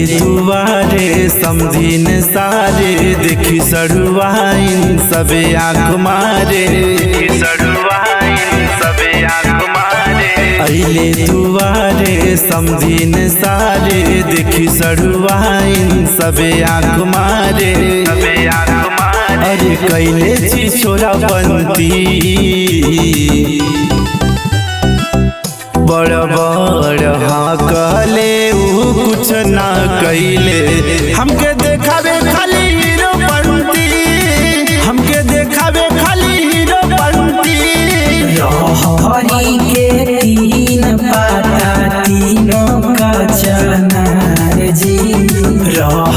दुआरे समझिन सारे देखी सड़ुआइन सबे आँख मारे अइले दुआरे समझिन सारे देखी सड़ुआइन सबे आँख मारे अरे कैले छी छोरा बनती बड़ बड़ हाँ कहले ऊ कुछ ना कैले हमके देखावे खाली हीरो बनती हमके देखावे खाली हीरो बनती हरी के तीन पाता तीनों का चनार जी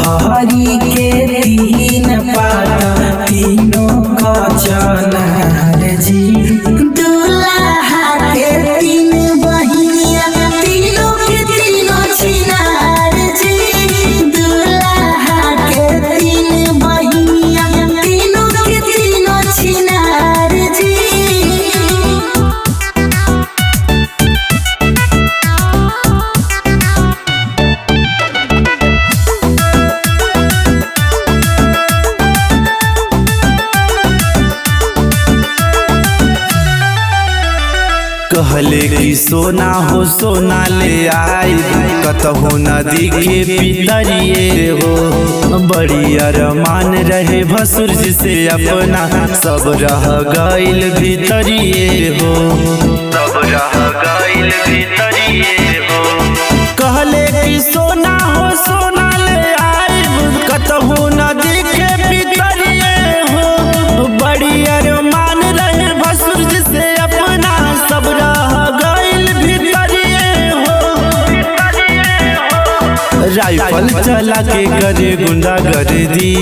हरी के तीन पाता तीनों का चनार जी दूल्हा के तीन बहिनिया तीनों के तीनों छिनार जी दूल्हा के तीन बहिनिया तीनों के तीनों छिनार जी। कहले कि सोना हो सोना ले आई कतहु नदी के पितरिए हो बड़ी अरमान रहे भसुर जी से अपना सब रह गइल भीतरिए हो कहले कि सोना हो सोना ले आई कतहु नदी के पितरिए हो बड़ी अरमान रहे भसुर जी से अपना सब राइफल चला के करे गुंडा गर्दी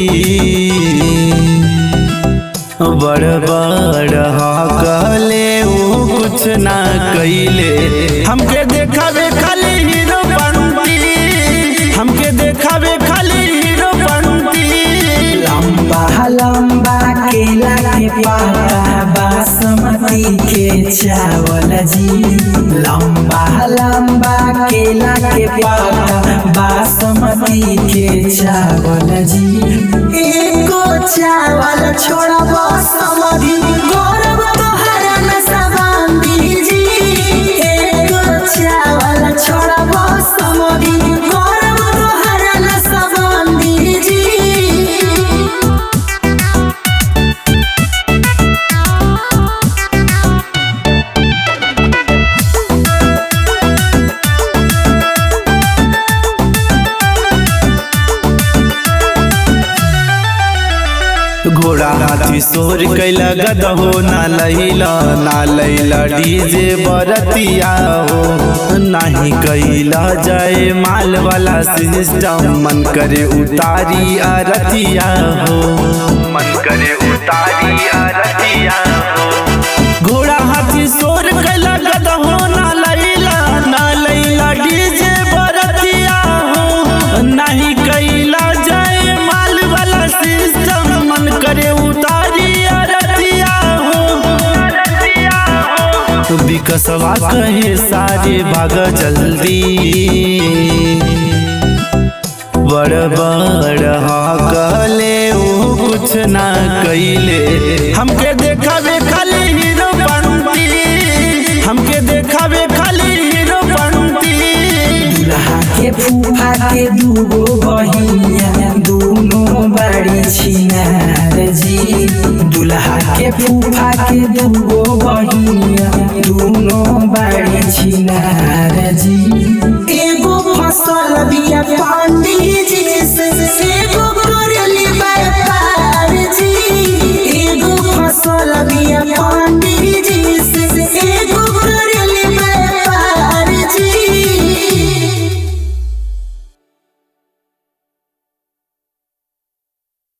बड़ बड़ हाँ कहले वो कुछ ना कैले हमके देखावे खाली हीरो बनती हमके देखावे खाली हीरो बनती लंबा लंबा केला के पाता बासमती के चावल जी लंबा लंबा केला के पाता बासमती के चावल जी एको चावल छोड़ा बासमती गौरव तोहरा न सबांदी जी एको चावल छोड़ा बासमती गौरव तोहरा न सबांदी जी। घोड़ा हाथी सोर कैला गदहो ना लैला डीजे बरतिया हो नाही कैला जाए माल वाला सिस्टम मन करे उतारी आरतिया हो घोड़ा हाथी सोर कैला गदहो ना लैला डीजे बरतिया हो नाही कैला जाए माल वाला सिस्टम मन करे उतारी अरतिया हो विकसवा कहे सारे भाग जल्दी बड़ बड़ हाँ कहले वो कुछ ना कैले हमके देखावे खाली हीरो बनती हमके देखावे खाली हीरो बनती दूल्हा के फूफा के दूगो बहिनिया दोनों बड़ी छिनार जी दूल्हा के फूफा के दूगो बहिनिया दोनों बड़ी छिनार जी एगो फसल बिया पंडित जी से एगो